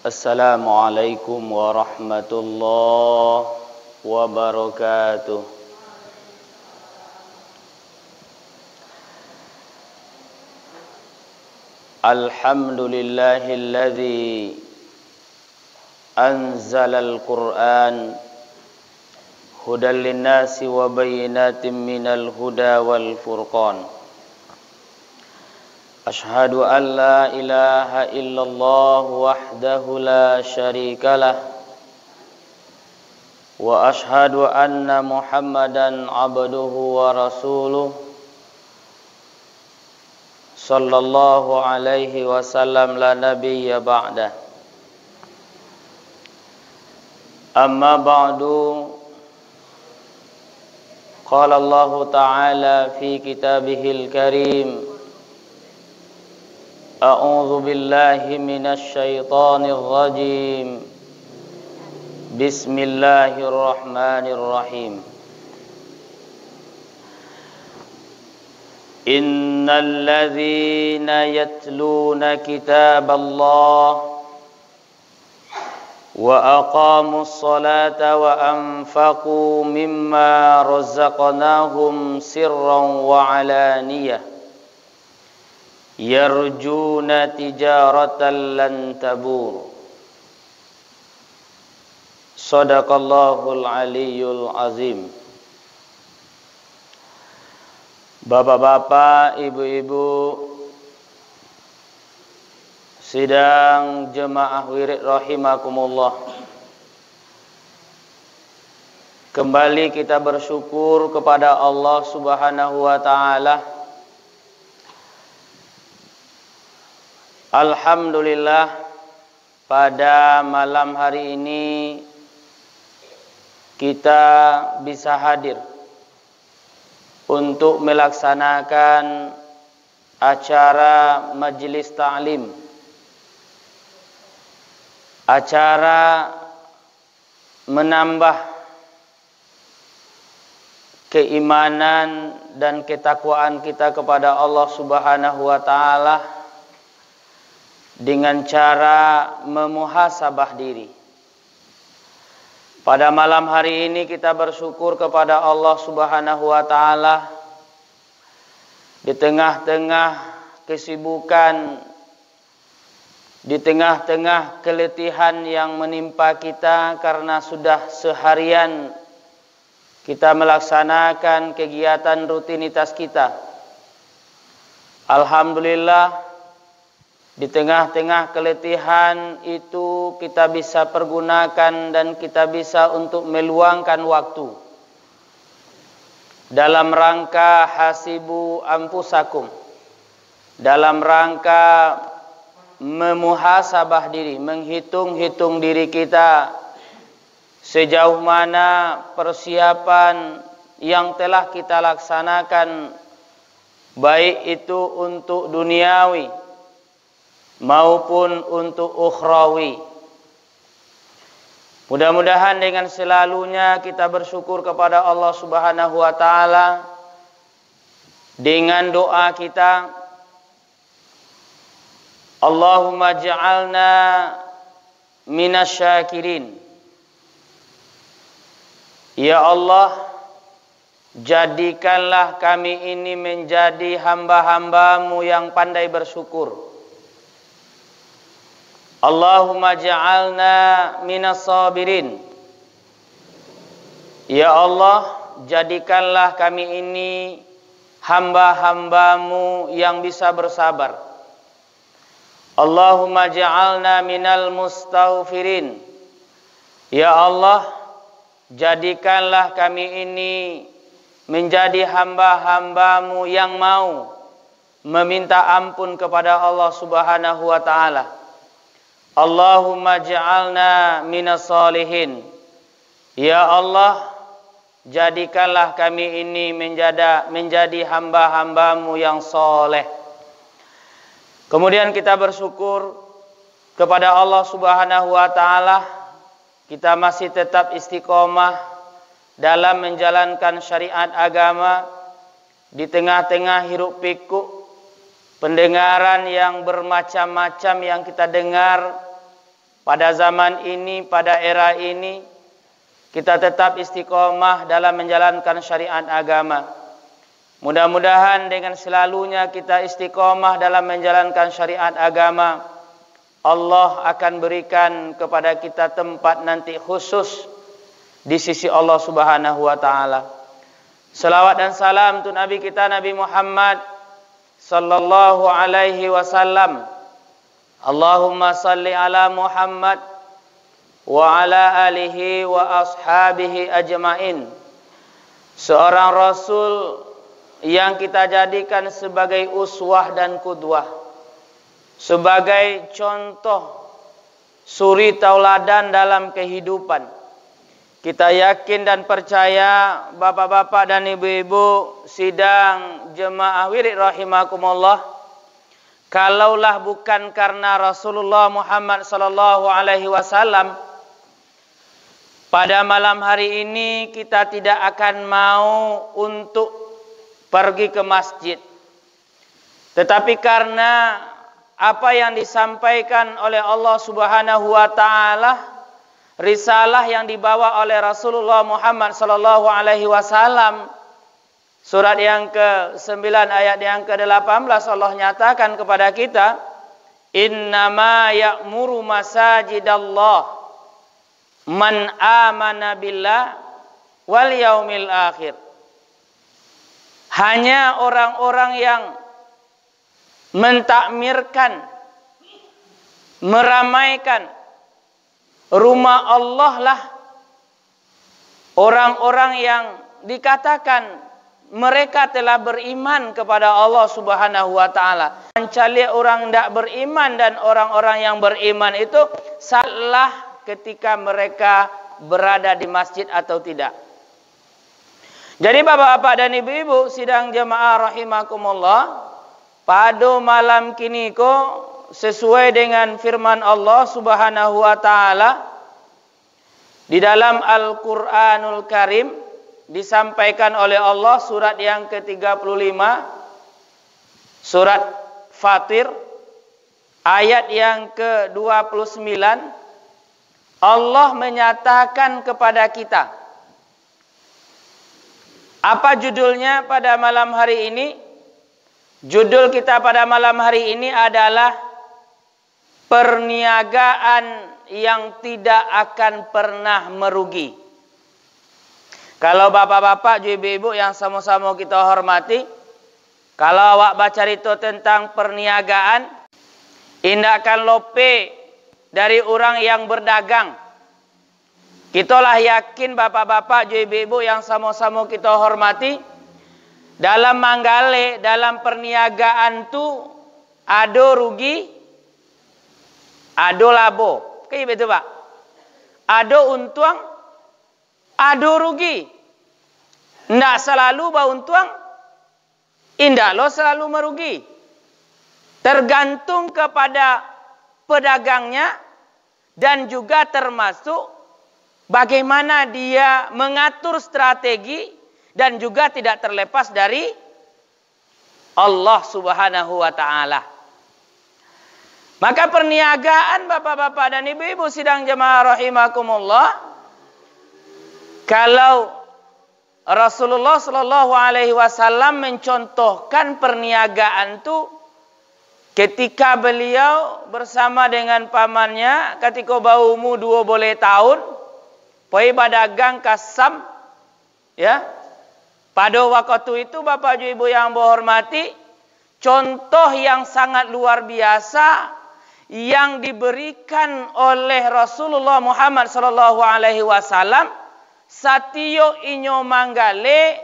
Assalamualaikum warahmatullahi wabarakatuh. Alhamdulillahilladzi anzalal Qur'an hudan linnasi wa bayyinatin minal huda wal furqan. Ashhadu an la ilaha illallah wahdahu la syarikalah wa ashhadu anna Muhammadan abduhu wa rasuluh sallallahu alaihi wasallam la nabiyya ba'dah. Amma ba'du, qala Allah ta'ala fi kitabihil karim, a'udzu billahi minasy syaithanir rajim. Bismillahirrahmanirrahim. Innal ladzina yatluna kitaballah wa aqamus salata wa anfaqu mimma razaqnahum sirran wa alaniyah yarjuna tijaratan lan tabur. Shadaqallahul aliyyul azim. Bapak-bapak, ibu-ibu, sidang jemaah wirid rahimakumullah. Kembali kita bersyukur kepada Allah Subhanahu wa taala. Alhamdulillah, pada malam hari ini kita bisa hadir untuk melaksanakan acara majelis ta'lim, acara menambah keimanan dan ketakwaan kita kepada Allah Subhanahu wa taala dengan cara memuhasabah diri. Pada malam hari ini kita bersyukur kepada Allah Subhanahu wa taala di tengah-tengah kesibukan, di tengah-tengah keletihan yang menimpa kita karena sudah seharian kita melaksanakan kegiatan rutinitas kita. Alhamdulillah, di tengah-tengah keletihan itu kita bisa pergunakan dan kita bisa untuk meluangkan waktu dalam rangka hasibu anfusakum, dalam rangka memuhasabah diri, menghitung-hitung diri kita sejauh mana persiapan yang telah kita laksanakan, baik itu untuk duniawi maupun untuk ukhrawi. Mudah-mudahan dengan selalunya kita bersyukur kepada Allah Subhanahu wa taala dengan doa kita, Allahumma ja'alna minasyakirin. Ya Allah, jadikanlah kami ini menjadi hamba-hambamu yang pandai bersyukur. Allahumma ja'alna minas sabirin. Ya Allah, jadikanlah kami ini hamba-hambamu yang bisa bersabar. Allahumma ja'alna minal mustaghfirin. Ya Allah, jadikanlah kami ini menjadi hamba-hambamu yang mau meminta ampun kepada Allah Subhanahu wa taala. Allahumma ja'alna minas salihin. Ya Allah, jadikanlah kami ini menjadi hamba-hambamu yang soleh. Kemudian kita bersyukur kepada Allah Subhanahu wa taala, kita masih tetap istiqomah dalam menjalankan syariat agama di tengah-tengah hiruk pikuk pendengaran yang bermacam-macam yang kita dengar pada zaman ini, pada era ini, kita tetap istiqomah dalam menjalankan syariat agama. Mudah-mudahan dengan selalunya kita istiqomah dalam menjalankan syariat agama, Allah akan berikan kepada kita tempat nanti khusus di sisi Allah Subhanahu wa taala. Salawat dan salam untuk Nabi kita Nabi Muhammad sallallahu alaihi wasallam. Allahumma salli ala Muhammad wa ala alihi wa ashabihi ajmain. Seorang rasul yang kita jadikan sebagai uswah dan qudwah, sebagai contoh suri tauladan dalam kehidupan. Kita yakin dan percaya, bapak-bapak dan ibu-ibu sidang jemaah wirid rahimakumullah, kalaulah bukan karena Rasulullah Muhammad sallallahu alaihi wasallam, pada malam hari ini kita tidak akan mau untuk pergi ke masjid. Tetapi karena apa yang disampaikan oleh Allah Subhanahu wa taala, risalah yang dibawa oleh Rasulullah Muhammad sallallahu alaihi wasallam, surat yang ke-9 ayat yang ke-18 Allah nyatakan kepada kita, innama ya'muru masajidallah man amana billah wal yaumil akhir. Hanya orang-orang yang mentakmirkan, meramaikan rumah Allah lah orang-orang yang dikatakan mereka telah beriman kepada Allah Subhanahu wa taala. Mencari orang tidak beriman dan orang-orang yang beriman itu salah ketika mereka berada di masjid atau tidak. Jadi bapak-bapak dan ibu-ibu sidang jemaah rahimakumullah, pada malam kini ko sesuai dengan firman Allah Subhanahu wa taala di dalam Al-Qur'anul Karim, disampaikan oleh Allah surat yang ke-35, surat Fatir ayat yang ke-29. Allah menyatakan kepada kita, apa judulnya pada malam hari ini? Judul kita pada malam hari ini adalah perniagaan yang tidak akan pernah merugi. Kalau bapak-bapak, ibu-ibu yang sama-sama kita hormati, kalau awak baca itu tentang perniagaan, indahkan lope dari orang yang berdagang. Kitalah yakin bapak-bapak, ibu-ibu yang sama-sama kita hormati, dalam manggale, dalam perniagaan tu ada rugi, ada labo. Kayak betul Pak? Ada untung, ada rugi. Ndak selalu beruntung, indah lo selalu merugi. Tergantung kepada pedagangnya dan juga termasuk bagaimana dia mengatur strategi dan juga tidak terlepas dari Allah Subhanahu wa taala. Maka perniagaan bapak-bapak dan ibu-ibu sidang jemaah rahimakumullah, kalau Rasulullah sallallahu alaihi wasallam mencontohkan perniagaan itu ketika beliau bersama dengan pamannya ketika baumu 2 tahun, poi badagang kasam, ya. Pada waktu itu Bapak Ibu yang berhormati, contoh yang sangat luar biasa yang diberikan oleh Rasulullah Muhammad sallallahu alaihi wasallam, satio inyo manggale,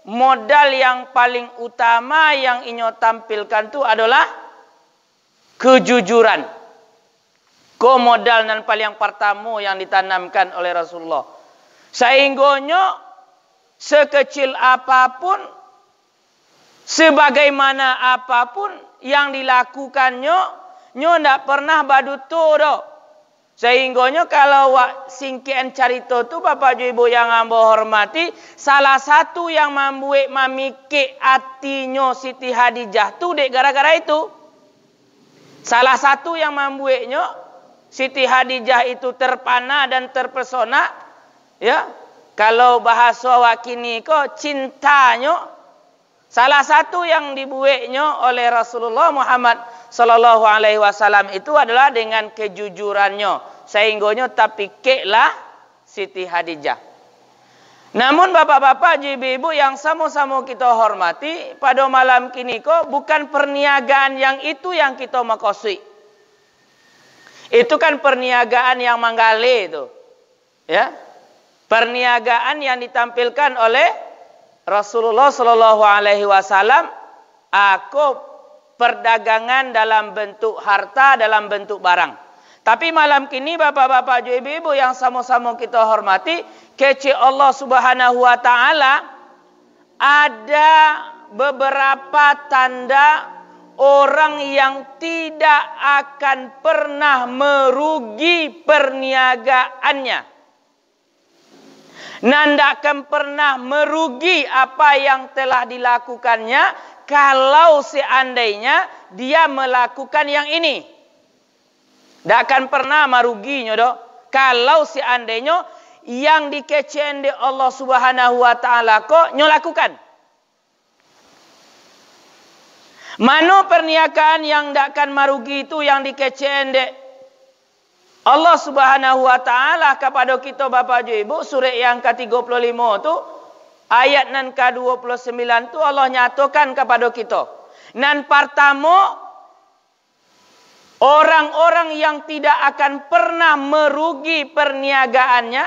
modal yang paling utama yang inyo tampilkan itu adalah kejujuran. Ko modal nan paling pertama yang ditanamkan oleh Rasulullah. Sehingga sekecil apapun, sebagaimana apapun yang dilakukannya, nyo ndak pernah baduto do. Sehingga kalau singkian carito tu Bapak Ibu yang ambo hormati, salah satu yang membuat mamike hatinya Siti Hadijah tu dek gara-gara itu. Salah satu yang membuatnya Siti Khadijah itu terpana dan terpesona, ya. Kalau bahasa wakini kok cintanya salah satu yang dibuatnya oleh Rasulullah Muhammad sallallahu alaihi wasallam itu adalah dengan kejujurannya, sehingganya tapiklah Siti Khadijah. Namun bapak-bapak, ibu-ibu yang sama-sama kita hormati, pada malam kini kok bukan perniagaan yang itu yang kita maksud. Itu kan perniagaan yang manggale itu. Ya. Perniagaan yang ditampilkan oleh Rasulullah sallallahu alaihi wasallam, aku perdagangan dalam bentuk harta, dalam bentuk barang. Tapi malam kini bapak-bapak, ibu-ibu yang sama-sama kita hormati, kece Allah Subhanahu wa taala, ada beberapa tanda orang yang tidak akan pernah merugi perniagaannya. Nanda akan pernah merugi apa yang telah dilakukannya kalau seandainya dia melakukan yang ini. Tak akan pernah meruginya doh. Kalau seandainya yang dikecewakan di Allah Subhanahu wa taala kok nyolakukan. Mana perniagaan yang tak akan merugi itu yang dikecewakan di Allah Subhanahu wa taala kepada kita Bapak Ibu, surah yang ke-35 tu ayat nan ke-29 tu Allah nyatakan kepada kita. Nan pertama, orang-orang yang tidak akan pernah merugi perniagaannya,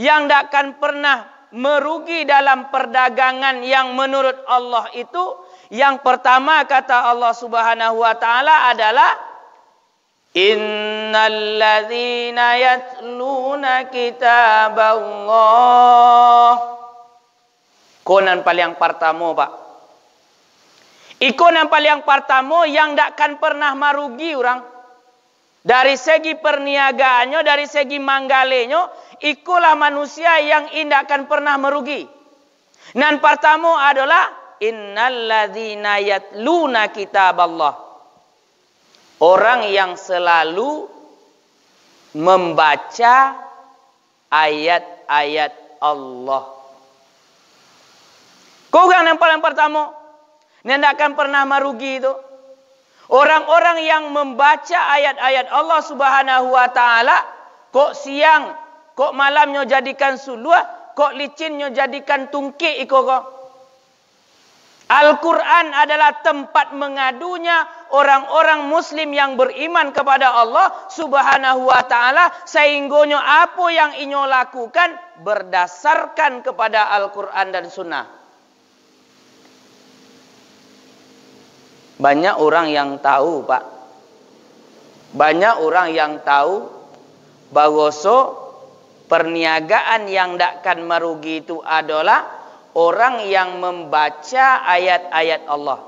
yang tak akan pernah merugi dalam perdagangan yang menurut Allah itu, yang pertama kata Allah Subhanahu wa taala adalah innal ladzina yatluna kitaballah. Konan paling pertama, Pak. Ikonan paling pertama yang tak akan pernah merugi orang. Dari segi perniagaannya, dari segi manggalenya, ikulah manusia yang tidak akan pernah merugi. Dan pertama adalah innal ladzina yatluna kitaballah. Orang yang selalu membaca ayat-ayat Allah. Kau kan yang paling pertama, yang tidak akan pernah merugi itu. Orang-orang yang membaca ayat-ayat Allah Subhanahu wa taala, kok siang, kok malamnya jadikan suluh, kok licinnya jadikan tungkik iko kok. Al-Quran adalah tempat mengadunya orang-orang muslim yang beriman kepada Allah Subhanahu wa taala, sehinggonya apa yang inyo lakukan berdasarkan kepada Al-Quran dan Sunnah. Banyak orang yang tahu, Pak. Banyak orang yang tahu bahwa perniagaan yang tak akan merugi itu adalah orang yang membaca ayat-ayat Allah.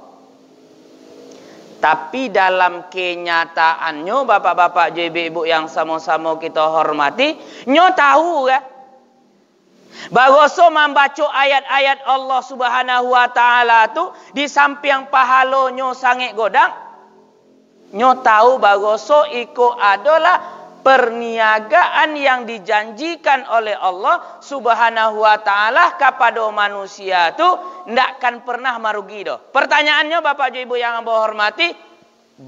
Tapi dalam kenyataannya, bapak-bapak, ibu-ibu yang sama-sama kita hormati, nyo tahu kan? Bahwa membaca ayat-ayat Allah Subhanahu wa taala tu di samping pahalanya sangat godang. Nyo tahu bahwa iko adalah perniagaan yang dijanjikan oleh Allah Subhanahu wa taala kepada manusia tu ndak akan pernah merugi doh. Pertanyaannya Bapak Ibu yang saya hormati,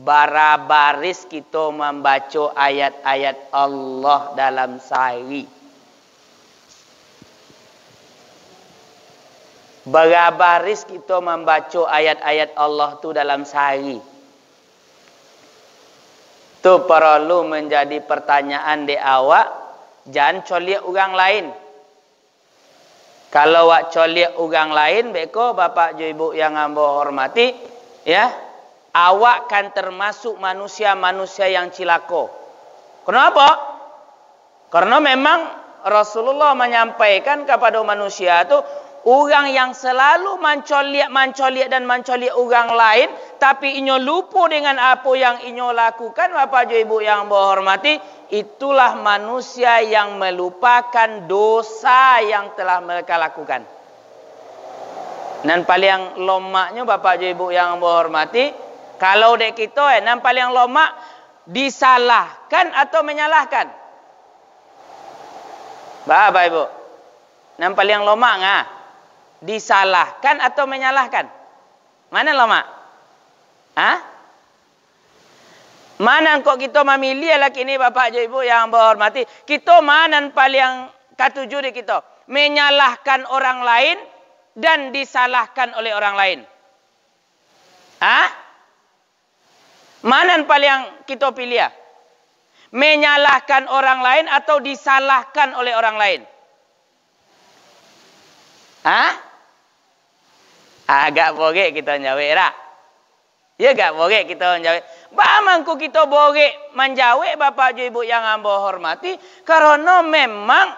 barabaris kita membaca ayat-ayat Allah dalam sehari. Barabaris kita membaca ayat-ayat Allah tu dalam sehari. Itu perlu menjadi pertanyaan di awak. Jangan coliak orang lain. Kalau awak coliak orang lain, beko bapak ibu yang hamba hormati, ya, awak kan termasuk manusia-manusia yang cilaka. Kenapa? Karena memang Rasulullah menyampaikan kepada manusia itu, orang yang selalu mencoliak dan mencoliak orang lain, tapi inyo lupa dengan apa yang inyo lakukan, Bapak Ibu yang berhormati, itulah manusia yang melupakan dosa yang telah mereka lakukan. Dan paling lomaknya Bapak Ibu yang berhormati, kalau dek kita, dan paling lomak, Disalahkan atau menyalahkan? Bapak Ibu. Nampak yang lomak ngah? Disalahkan atau menyalahkan? Mana lomak? Hah? Mana kok kita memilih lagi ini Bapak Ibu yang berhormati? Kita mana paling ketujuh di kita? Menyalahkan orang lain dan disalahkan oleh orang lain. Hah? Mana paling kita pilih? Menyalahkan orang lain atau disalahkan oleh orang lain? Hah? Agak boleh kita jawab tak? Ya gak boleh kita menjawab. Bamangku kita boleh menjawab Bapak Ibu yang hamba hormati. Karena memang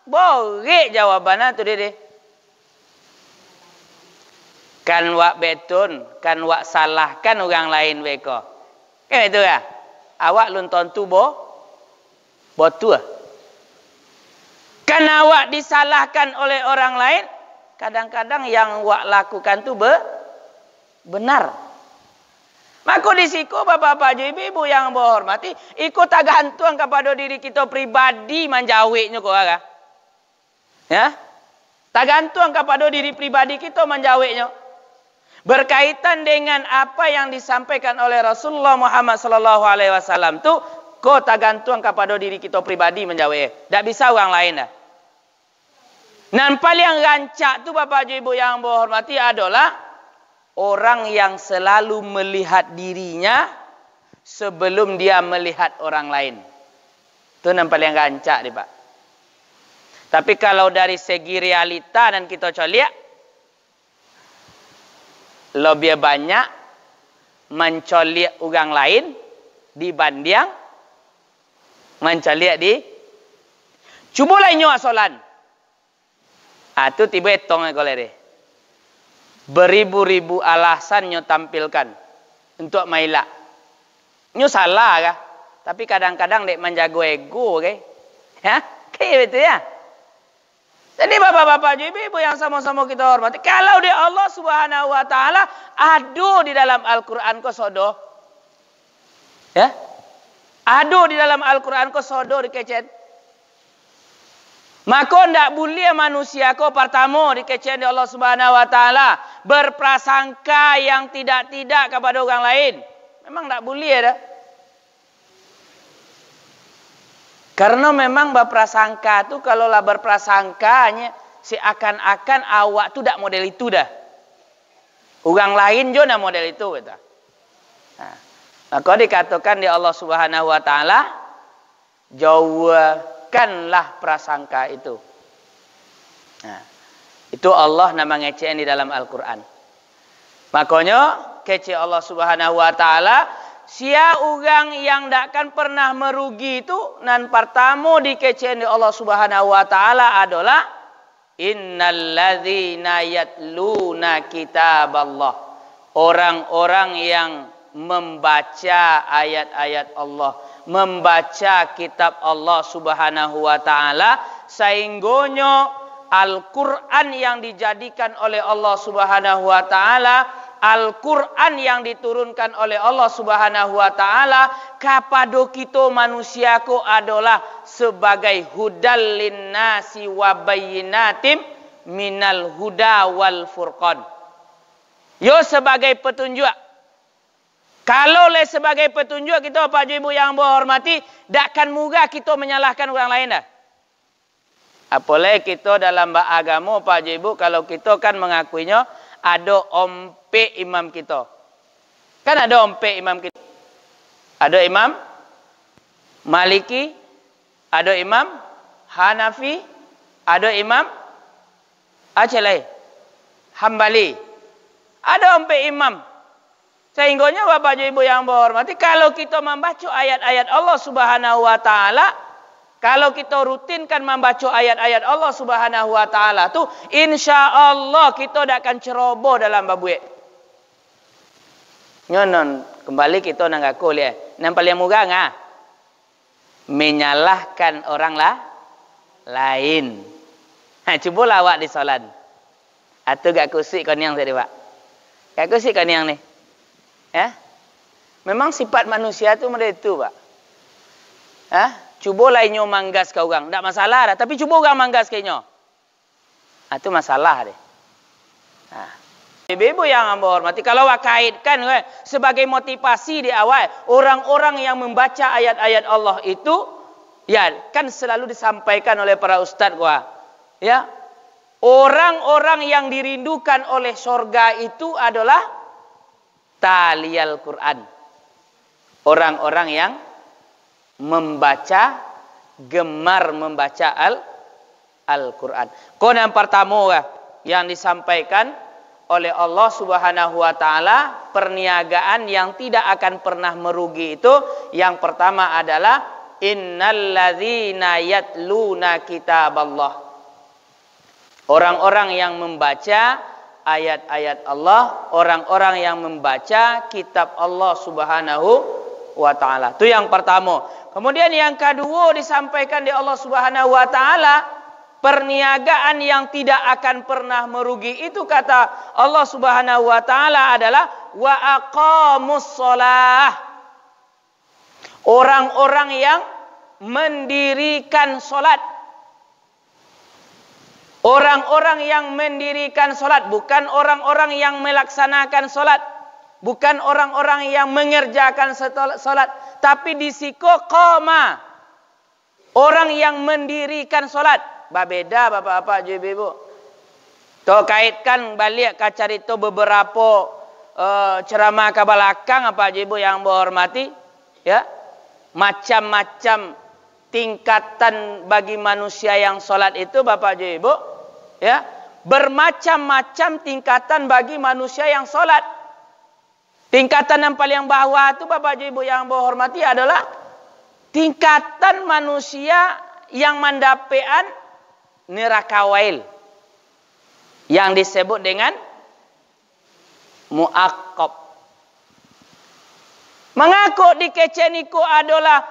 boleh jawabannya tu dia. Kan wak betun, kan wak salahkan orang lain beko. Kan itu ya? Awak lunton tu botu. Kan awak disalahkan oleh orang lain, kadang-kadang yang wak lakukan tu benar. Maka di siku bapak-bapak ibu-ibu yang berhormati, ikut tergantung kepada diri kita pribadi menjawabnya kok aga. Ya? Tergantung kepada diri pribadi kita menjawabnya. Berkaitan dengan apa yang disampaikan oleh Rasulullah Muhammad sallallahu alaihi wasallam tu, kok tergantung kepada diri kita pribadi menjawab. Tak bisa orang lain dah. Dan paling rancak tu bapak ibu yang berhormati adalah orang yang selalu melihat dirinya sebelum dia melihat orang lain. Itu yang paling rancak ni Pak. Tapi kalau dari segi realita dan kita lihat, lebih banyak mencolik orang lain dibanding mencolik di. Cubalah nyok solan. Itu tiba etong kalau deh. Beribu-ribu alasan nyo tampilkan untuk mailak. Nyo salah kah? Tapi kadang-kadang dek menjago ego, okay? Ya, kayak betul ya. Jadi bapak-bapak, ibu-ibu yang sama-sama kita hormati, kalau di Allah Subhanahu Wa Taala ada di dalam Al-Quran ko sodo, ya, ada di dalam Al-Quran ko sodo dikecet. Maka ndak boleh manusia ko pertama dikecen di Allah Subhanahu Wa Taala berprasangka yang tidak-tidak kepada orang lain. Memang ndak boleh dah. Karena memang berprasangka tu kalau lah berprasangkanya seakan-akan awak tu dak model itu dah. Orang lain jo nak model itu kata. Nah, maka dikatakan di Allah Subhanahu Wa Taala jauhkanlah prasangka itu. Nah, itu Allah nama ngecein di dalam Al-Quran. Makanya kece Allah Subhanahu Wa Taala, sia orang yang takkan pernah merugi itu nan pertama dikecein di Allah Subhanahu Wa Taala adalah innalladzina yatluna kitaballah. Orang-orang yang membaca ayat-ayat Allah, membaca kitab Allah Subhanahu Wa Taala, sehinggonya Al-Quran yang dijadikan oleh Allah Subhanahu Wa Taala, Al-Quran yang diturunkan oleh Allah Subhanahu Wa Taala kepada kita manusia ko adalah sebagai hudal linnasi wa bayyinatim minal huda wal furqan. Yo sebagai petunjuk. Kalau le sebagai petunjuk kita Pak Ibu yang berhormati, takkan mudah kita menyalahkan orang lain dah. Apalagi kita dalam agama Pak Ibu, kalau kita kan mengakuinya ada ompe imam kita. Kan ada ompe imam kita. Ada imam Maliki, ada imam Hanafi, ada imam Aceh Hambali. Ada ompe imam. Sehingganya Bapak Ibu yang berhormati, kalau kita membaca ayat-ayat Allah Subhanahu Wa Taala, kalau kita rutinkan membaca ayat-ayat Allah Subhanahu Wa Taala tu, insya Allah kita tak akan ceroboh dalam babuik. Nyonon kembali kita nang aku lihat, nang paling mudah ngah menyalahkan orang lain. Cuba awak di solat. Atau gak kusik kon yang tadi Pak. Gak kusik kon yang ni. Ya. Memang sifat manusia tu macam itu, Pak. Cubalah inyo manggas ke orang. Tak masalah dah. Tapi cuba orang manggas ke inyo. Itu masalah dia. Ibu yang hamba hormati, kalau awak kaitkan sebagai motivasi di awal, orang-orang yang membaca ayat-ayat Allah itu, ya kan selalu disampaikan oleh para ustaz gua. Ya. Orang-orang yang dirindukan oleh surga itu adalah taliyal Quran. Orang-orang yang membaca, gemar membaca Al-Quran. Kau yang pertama yang disampaikan oleh Allah Subhanahu wa taala, perniagaan yang tidak akan pernah merugi itu, yang pertama adalah innalladzina yatluna kitaballah. Orang-orang yang membaca ayat-ayat Allah, orang-orang yang membaca kitab Allah Subhanahu wa taala. Itu yang pertama. Kemudian yang kedua disampaikan di Allah Subhanahu wa taala, perniagaan yang tidak akan pernah merugi itu kata Allah Subhanahu wa taala adalah wa aqamus shalah. Orang-orang yang mendirikan salat. Orang-orang yang mendirikan salat, bukan orang-orang yang melaksanakan salat, bukan orang-orang yang mengerjakan salat, tapi disiko qama. Orang yang mendirikan salat. Beda bapak-bapak ibu-ibu. Toh kaitkan balik ke cerita beberapa ceramah ke belakang apa ibu yang berhormati, ya. Macam-macam tingkatan bagi manusia yang salat itu bapak ibu, ya. Bermacam-macam tingkatan bagi manusia yang salat. Tingkatan yang paling bawah itu bapak ibu yang berhormati adalah tingkatan manusia yang mendapean neraka wail, yang disebut dengan muaqqab. Mengaku dikeceniku adalah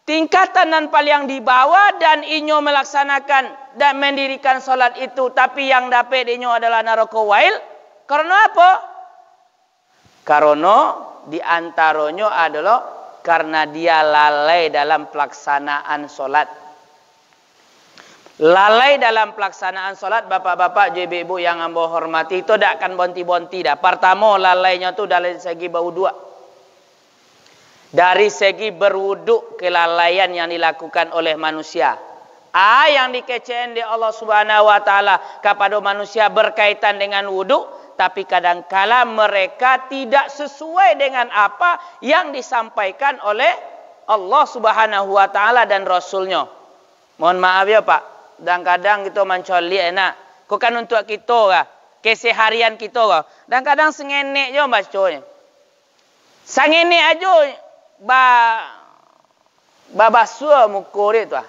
tingkatan yang paling di bawah dan inyo melaksanakan dan mendirikan solat itu, tapi yang dapat inyo adalah neraka wail. Karena apa? Karena diantaranya adalah karena dia lalai dalam pelaksanaan solat. Lalai dalam pelaksanaan solat, bapak-bapak, ibu-ibu yang hamba hormati, itu tidak akan bonti-bonti dah. Pertama, lalainya itu dari segi berwuduk. Dari segi berwuduk, kelalaian yang dilakukan oleh manusia. Yang dikecewakan di Allah Subhanahu wa taala kepada manusia berkaitan dengan wuduk, tapi kadangkala mereka tidak sesuai dengan apa yang disampaikan oleh Allah Subhanahu wa taala dan Rasulnya. Mohon maaf ya Pak. Dan kadang kita mencoli enak. Kau kan untuk kita lah. Keseharian kita lah. Dan kadang sengenek je bacanya. Sengenek aja. Basuh muka dia tu lah.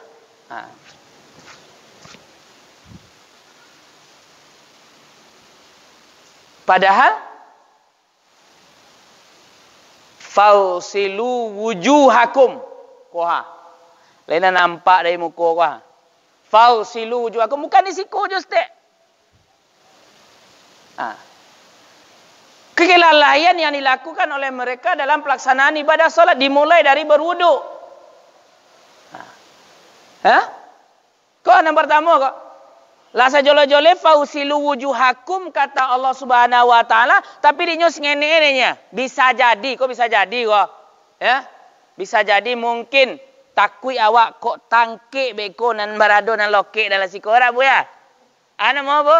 Padahal fausilu wujuhakum. Koha. Lain nampak dari muka koha. Fausilu wujuhakum, bukan di siku je stek. Kelalaian yang dilakukan oleh mereka dalam pelaksanaan ibadah solat dimulai dari berwuduk. Kau yang pertama kok. La sajole-jole fausilu wujuhakum kata Allah Subhanahu wa taala, tapi dinyo sengene-enenya. Bisa jadi, kok bisa jadi kok. Ya? Bisa jadi mungkin takui awak kok tangkik beko nan barado nan lokek dalam sikora bu ya. Ana mau bu?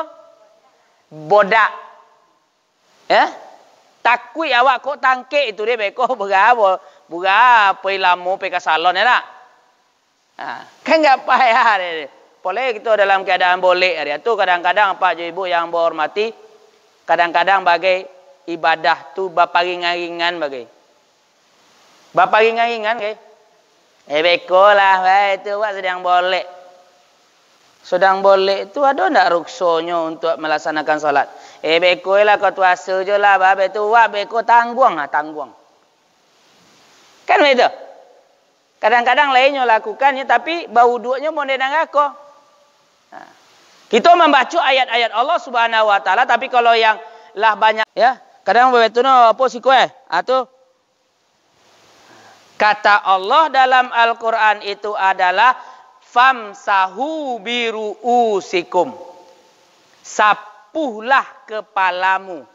Bodak. Ya? Takui awak kok tangkik itu dia beko berapa? Berapa ilamu pe ka salon ya tak? Kan enggak payah dia. Boleh kita dalam keadaan boleh hari itu kadang-kadang Pak Ibu yang berhormati, kadang-kadang bagai ibadah tu bapa ringan-ringan bagai. Bapa ringan-ringan ke? Bekolah itu wak sedang boleh. Sedang boleh itu ada ndak rukshonya untuk melaksanakan salat? Bekolah kau tuasa je lah babe tu wak beko tangguang tangguang. Kan begitu? Kadang-kadang lainnya lakukannya tapi bau duanya mondek nangako. Kita membaca ayat-ayat Allah Subhanahu wa taala, tapi kalau yang lah banyak ya, kadang betul apa sih kowe? Atau Kata Allah dalam Al-Quran itu adalah famsahu biru'usikum. Sapuhlah kepalamu.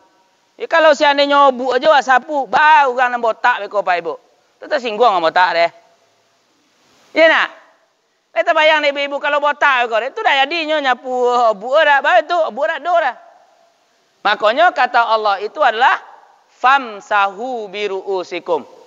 Ya, kalau seandainya obu aja wak sapu, bau kan botak beko Pak Ibu. Itu tersinggung sama botak deh. Ya nak? Kita bayang nih ibu kalau botak beko itu dah jadinya nyapu obu dah, bau itu obu dah do dah. Makanya kata Allah itu adalah famsahu biru'usikum.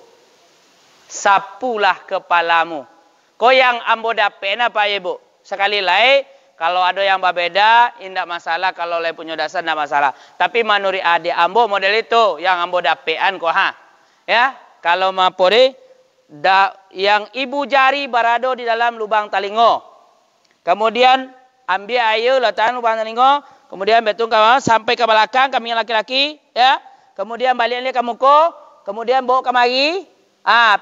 Sapulah kepalamu. Kau yang ambo dapat apa ibu? Sekali lagi, kalau ada yang berbeda, tidak masalah. Kalau lagi punya dasar, tidak masalah. Tapi menurut adik ambo model itu, yang ambo dapetan kau ha. Ya, kalau mapori, yang ibu jari berada di dalam lubang talingo. Kemudian ambil air letakkan lubang talingo. Kemudian betul sampai ke belakang kami laki-laki. Ya, kemudian baliknya ke muka. Kemudian bawa kemari.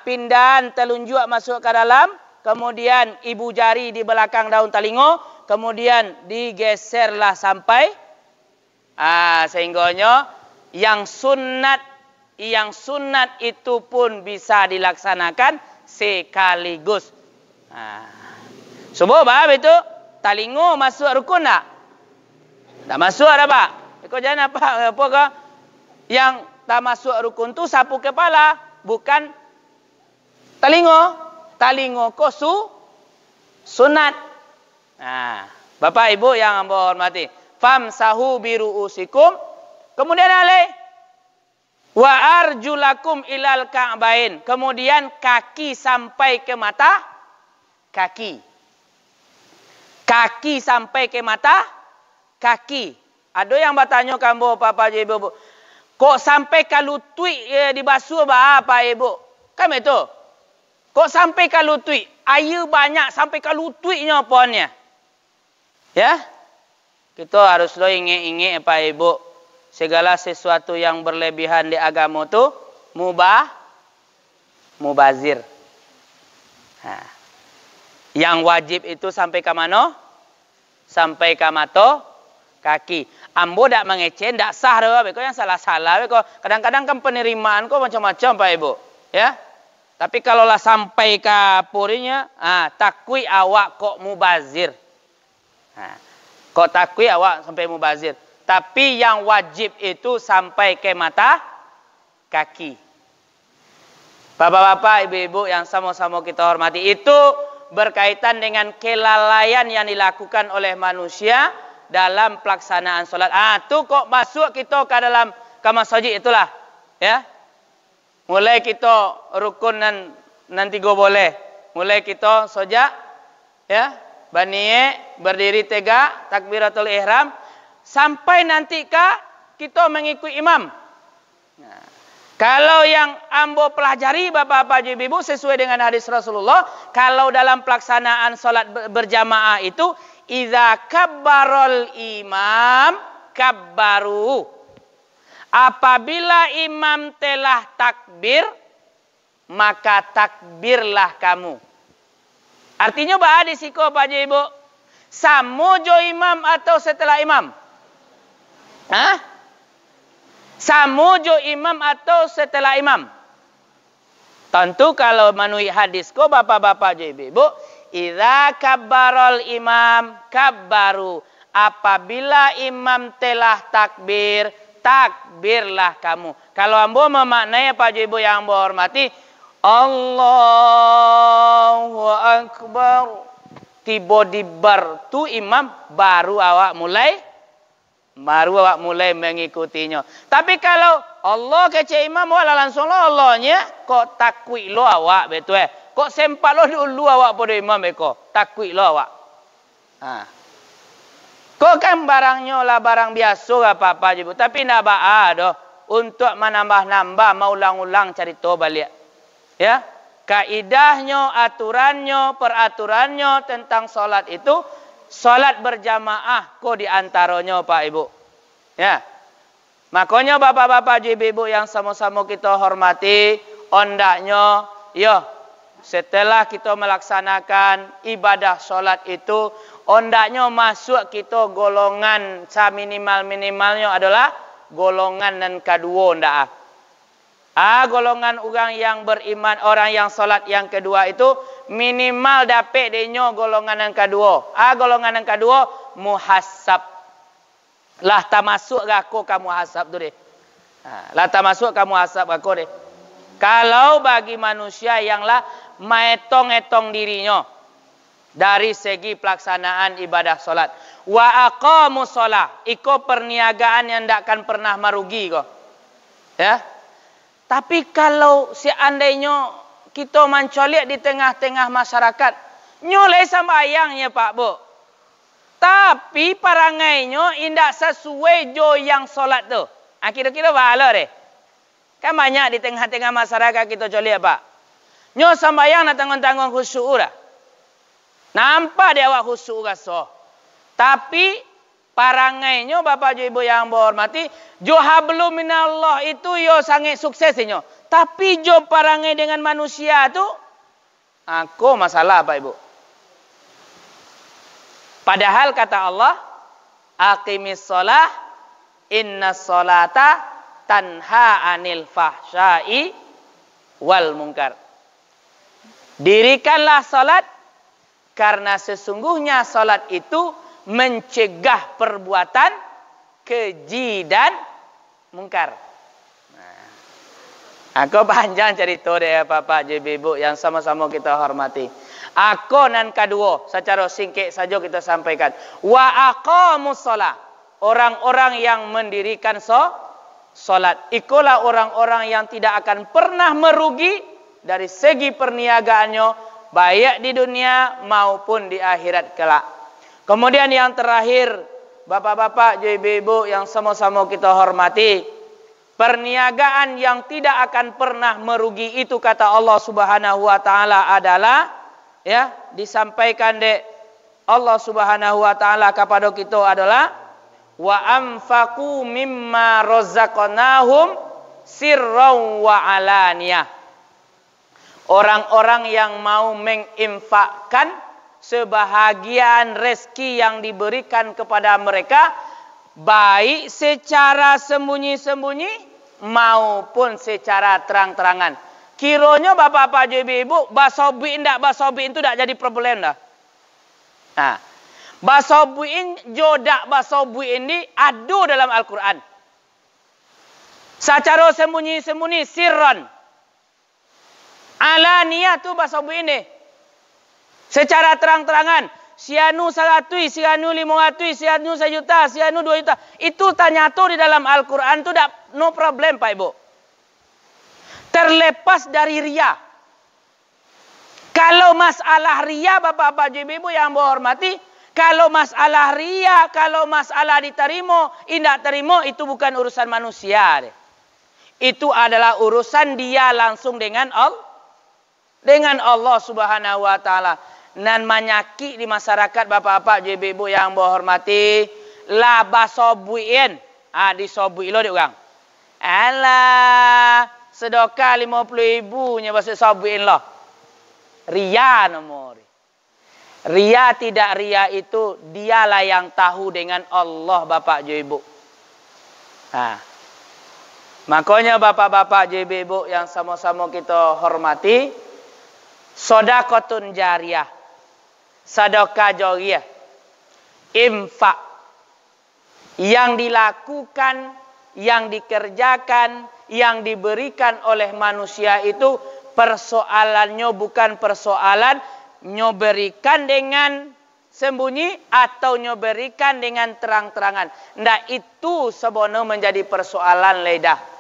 Pindan telunjuk masuk ke dalam, kemudian ibu jari di belakang daun talingo, kemudian digeserlah sampai sehingganya yang sunat itu pun bisa dilaksanakan sekaligus. Semua paham itu? Talingo masuk rukun tak? Tak masuk ada Pak? Kau jangan apa ke? Yang tak masuk rukun tu sapu kepala, bukan talingo kosu sunat. Bapak Ibu yang hamba hormati, famsahu biru'usikum. Kemudian wa arjulakum ilal ka'bain. Kemudian kaki sampai ke mata kaki. Kaki sampai ke mata kaki. Ada yang bertanya kambo Bapak Ibu, kok sampai ke lutut dibasuh apa Ibu? Kan itu. Kok sampai ke lutut? Air banyak sampai ke lututnya pohonnya. Ya? Kita harus lo ingat-ingat Pak Ibu. Segala sesuatu yang berlebihan di agama itu mubazir. Yang wajib itu sampai ke mana? Sampai ke mata kaki. Ambo tak mengecen, tak sah dah. Kau yang salah-salah. Kadang-kadang kan penerimaan kau macam-macam Pak Ibu. Ya? Tapi kalaulah sampai ke purinya, takwi awak kok mubazir. Kok takwi awak sampai mubazir. Tapi yang wajib itu sampai ke mata kaki. Bapak-bapak, ibu-ibu yang sama-sama kita hormati, itu berkaitan dengan kelalaian yang dilakukan oleh manusia dalam pelaksanaan solat. Tu kok masuk kita ke dalam kamar masjid itulah. Ya. Mulai kita rukun nanti go boleh. Mulai kita sojak, ya, baniye berdiri tegak, takbiratul ihram, sampai nanti kita mengikuti imam. Kalau yang ambo pelajari bapak-bapak ibu sesuai dengan hadis Rasulullah, kalau dalam pelaksanaan solat berjamaah itu, idza kabbarol imam kabbaru. Apabila imam telah takbir, maka takbirlah kamu. Artinya bah di siko Pak Ibu. Samujo imam atau setelah imam? Samujo imam atau setelah imam? Tentu kalau menurut hadis ko bapak-bapak ibu, idza kabbarol imam kabbaru. Apabila imam telah takbir, takbirlah kamu. Kalau ambo memaknai Pak Ibu yang ambo hormati, Allahu Akbar. Tiba di bar tu imam baru awak mulai mengikutinya. Tapi kalau Allah kece imam wala langsung lo Allahnya, kok takwi lo awak betul Kok sempat lo dulu awak pada imam beko, takwi lo awak. Kok kan barangnya lah barang biasa apa-apa je. Tapi nak doh untuk menambah-nambah, maulang-ulang cerita balik. Ya, kaidahnya, aturannya, peraturannya tentang solat itu, solat berjamaah kok diantaranya Pak Ibu. Ya, makanya bapak-bapak ibu-ibu yang sama-sama kita hormati, ondaknya, setelah kita melaksanakan ibadah solat itu, ondaknya masuk kita golongan minimal-minimalnya adalah golongan dan kedua ondak. Golongan orang yang beriman, orang yang solat yang kedua itu minimal dapat denyo golongan yang kedua. Golongan yang kedua muhasab. Lah tak masuk aku kamu hasab tu deh. Lah tak masuk kamu hasab aku deh. Kalau bagi manusia yang lah maetong-etong dirinya dari segi pelaksanaan ibadah solat. Wa aqamu solat. Iko perniagaan yang tidak akan pernah merugi kok. Ya. Tapi kalau seandainya kita mencolek di tengah-tengah masyarakat, nyoleh sembahyangnya Pak Bu. Tapi parangainya indak sesuai jo yang solat tu. Kira-kira bahala deh. Kan banyak di tengah-tengah masyarakat kita colek Pak. Nyo sembahyang nak tanggung-tanggung khusyuk dah. Nampak dia awak khusyuk rasa. Tapi parangainya Bapak Ibu yang berhormati, jo hablum minallah itu yo sangat suksesnya. Tapi jo parangai dengan manusia tu aku masalah Pak Ibu. Padahal kata Allah, aqimis shalah innas sholata tanha anil fahsya'i wal munkar. Dirikanlah salat karena sesungguhnya salat itu mencegah perbuatan keji dan mungkar. Aku panjang cerita dia Bapak Ibu yang sama-sama kita hormati. Aku nan kedua secara singkat saja kita sampaikan. Wa aqamus shalah. Orang-orang yang mendirikan salat. Ikulah orang-orang yang tidak akan pernah merugi dari segi perniagaannya baik di dunia maupun di akhirat kelak. Kemudian yang terakhir, Bapak-bapak, ibu-ibu yang sama-sama kita hormati, perniagaan yang tidak akan pernah merugi itu kata Allah Subhanahu wa taala adalah ya, disampaikan de Allah Subhanahu wa taala kepada kita adalah wa anfaqu mimma razaqnahum sirran wa alaniyah. Orang-orang yang mau menginfakkan sebahagian rezeki yang diberikan kepada mereka baik secara sembunyi-sembunyi maupun secara terang-terangan. Kiranya bapak-bapak ibu-ibu basobi ndak basobi itu tidak jadi problem dah. Nah, basobiin jodak basobiin ini ada dalam Al-Qur'an. Secara sembunyi-sembunyi sirran. Alaniyah tu basobiin ni. Secara terang-terangan, sianu 100, sianu 500, sianu 1 juta, sianu 2 juta. Itu tanya tu di dalam Al-Quran tu no problem Pak Ibu. Terlepas dari ria. Kalau masalah ria Bapak-bapak Ibu yang berhormati, kalau masalah ria, kalau masalah diterima, indak terima itu bukan urusan manusia. Itu adalah urusan dia langsung dengan Allah Subhanahu wa taala. Dan menyakit di masyarakat bapak-bapak, ibu-ibu yang berhormati, la basobuin. Disobui lo dia orang. Alah, sedekah 50.000 nya bahasa sobuin lo. Ria nomor. Ria tidak ria itu dialah yang tahu dengan Allah bapak ibu. Makanya bapak-bapak ibu-ibu yang sama-sama kita hormati, sedekahun jariyah. Sedekah jariyah, infak yang dilakukan, yang dikerjakan, yang diberikan oleh manusia itu persoalannya bukan persoalan nyoberikan dengan sembunyi atau nyoberikan dengan terang-terangan. Ndak itu sebenarnya menjadi persoalan ledah.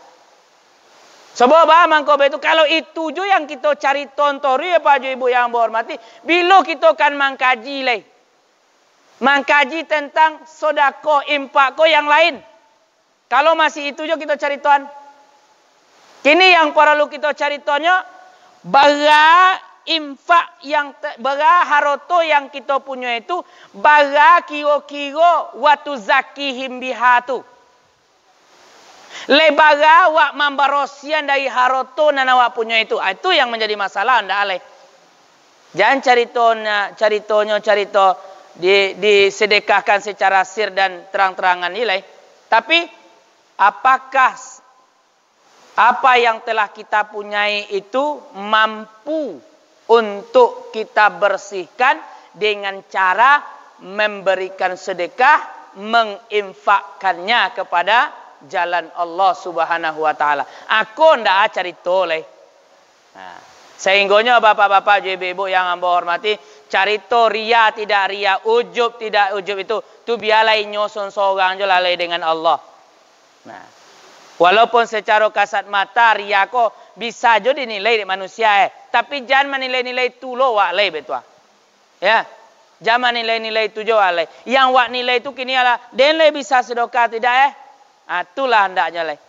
Sebab mangko itu kalau itu je yang kita cari tontori Pak Ibu yang berhormati, bila kita kan mengkaji leh. Mengkaji tentang sedekah infak ko yang lain. Kalau masih itu je kita cari tuan. Kini yang perlu kita cari tuannya bara infak yang bara haroto yang kita punya itu bara kiro-kiro watu zakihim bihatu. Lebara wak mambarosian dari haroto nana wak punya itu. Itu yang menjadi masalah anda alih. Jangan carito disedekahkan secara sir dan terang-terangan nilai. Tapi apakah apa yang telah kita punyai itu mampu untuk kita bersihkan dengan cara memberikan sedekah, menginfakkannya kepada jalan Allah Subhanahu wa taala. Aku ndak cari toleh. Nah, sehinggonya bapak-bapak, ibu-ibu yang hamba hormati, cari to ria tidak ria, ujub tidak ujub itu tu biarlah nyoson seorang je lalai dengan Allah. Nah, walaupun secara kasat mata ria ko bisa je dinilai manusia tapi jangan menilai-nilai tu lo wak lay betul. Ya. Jangan nilai-nilai itu jo alai. Yang wak nilai itu kini ala den le bisa sedekah tidak itulah hendaknya le.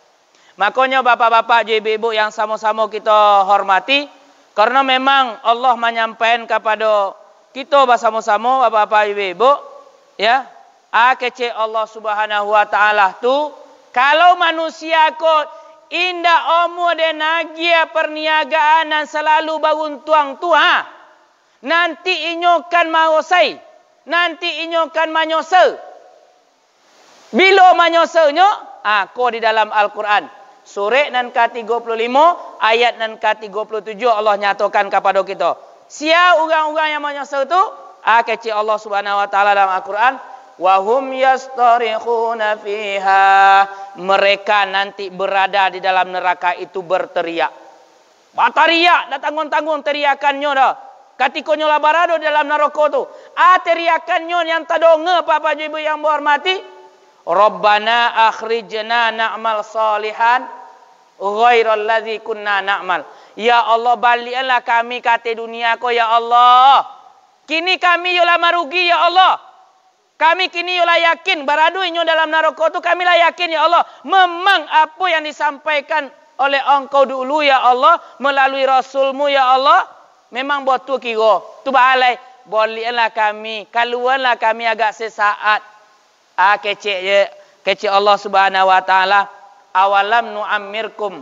Makanya bapak-bapak, ibu-ibu yang sama-sama kita hormati, karena memang Allah menyampaikan kepada kita bersama-sama bapak-bapak, ibu-ibu, ya, kece Allah Subhanahu wa taala tu kalau manusia ko indah omu dan nagia perniagaan dan selalu beruntung tu nanti inyokan mausai, nanti inyokan manyose. Bila manyosenyo? Ko di dalam Al-Quran. Surah nan ke-35, ayat nan ke-37 Allah nyatakan kepada kita. Sia orang-orang yang manyose tu? Kecil Allah Subhanahu wa taala dalam Al-Quran. Wahum yastarikhuna fiha. Mereka nanti berada di dalam neraka itu berteriak. Teriak, dah tanggung-tanggung teriakannya dah. Katikonya lah barado dalam neraka tu. Teriakannya yang tadonge Bapak Ibu yang berhormati. Rabbana akhrijna na'mal salihan ghairal ladzi kunna na'mal. Ya Allah, baliklah kami kata dunia ko ya Allah. Kini kami yolah marugi ya Allah. Kami kini yolah yakin barado inyo dalam neraka tu kami lah yakin ya Allah. Memang apa yang disampaikan oleh engkau dulu ya Allah melalui Rasulmu ya Allah memang buat tu kira. Tu balai bolehlah kami, keluarlah kami agak sesaat. Kecil Allah Subhanahu wa taala, awalam nu'ammirkum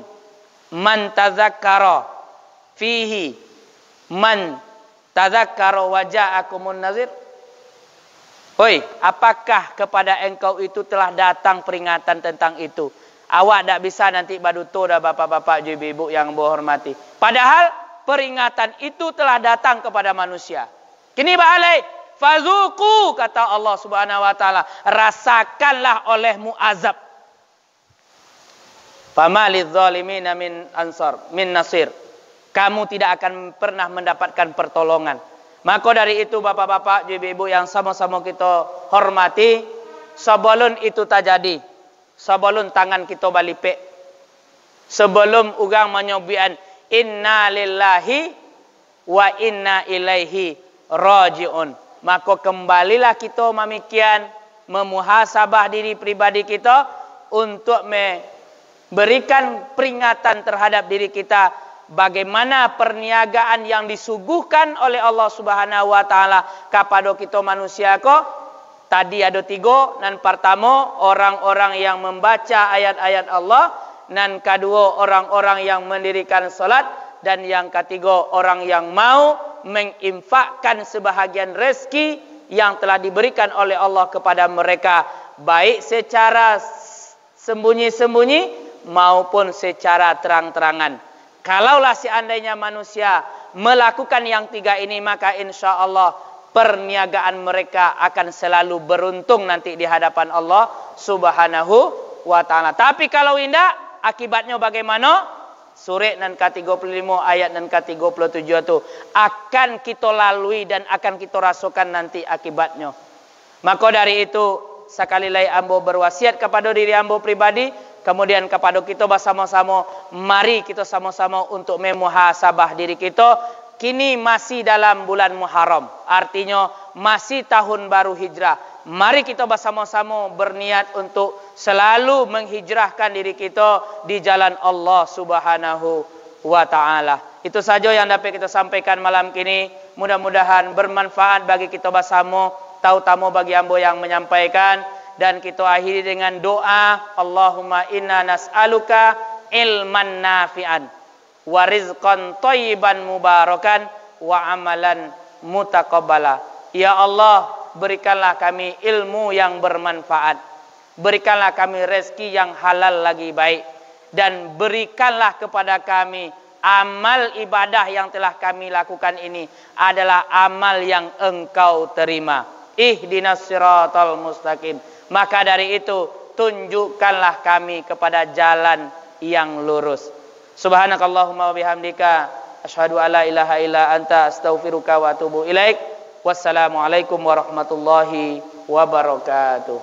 man tazakkara fihi man tazakkara wa ja'akumun nazir. Hoi, apakah kepada engkau itu telah datang peringatan tentang itu? Awak tak bisa nanti baduto dah bapak-bapak, ibu-ibu yang berhormati. Padahal peringatan itu telah datang kepada manusia. Kini balik. Fazuku, kata Allah Subhanahu wa taala, rasakanlah olehmu azab. Fama lidzalimina min ansar, min nasir. Kamu tidak akan pernah mendapatkan pertolongan. Maka dari itu bapak-bapak, ibu-ibu yang sama-sama kita hormati, sebelum itu terjadi, sebelum tangan kita balipek, sebelum orang menyobian inna lillahi wa inna ilaihi raji'un. Maka kembalilah kita memikian memuhasabah diri pribadi kita untuk memberikan peringatan terhadap diri kita bagaimana perniagaan yang disuguhkan oleh Allah Subhanahu wa taala kepada kita manusia ko. Tadi ada 3, dan pertama orang-orang yang membaca ayat-ayat Allah, dan kedua orang-orang yang mendirikan salat, dan yang ketiga orang yang mau menginfakkan sebahagian rezeki yang telah diberikan oleh Allah kepada mereka, baik secara sembunyi-sembunyi maupun secara terang-terangan. Kalaulah seandainya manusia melakukan yang 3 ini, maka insya Allah perniagaan mereka akan selalu beruntung nanti di hadapan Allah Subhanahu wa taala. Tapi kalau tidak, akibatnya bagaimana? Surah nan ke-35 ayat nan ke-37 itu akan kita lalui dan akan kita rasakan nanti akibatnya. Maka dari itu sekali lagi ambo berwasiat kepada diri ambo pribadi, kemudian kepada kita bersama-sama, mari kita sama-sama untuk memuhasabah diri kita. Kini masih dalam bulan Muharram, artinya masih tahun baru hijrah. Mari kita bersama-sama berniat untuk selalu menghijrahkan diri kita di jalan Allah Subhanahu wa taala. Itu saja yang dapat kita sampaikan malam kini. Mudah-mudahan bermanfaat bagi kita bersama, terutama bagi ambo yang menyampaikan, dan kita akhiri dengan doa, Allahumma inna nas'aluka ilman nafi'an wa rizqan thayyiban mubarakan wa amalan mutaqabbala. Ya Allah, berikanlah kami ilmu yang bermanfaat, berikanlah kami rezeki yang halal lagi baik, dan berikanlah kepada kami amal ibadah yang telah kami lakukan ini adalah amal yang Engkau terima. Ihdinas siratal mustaqim. Maka dari itu tunjukkanlah kami kepada jalan yang lurus. Subhanakallahumma wa bihamdika asyhadu alla ilaha illa anta astaghfiruka wa atubu ilaik. Wassalamualaikum warahmatullahi wabarakatuh.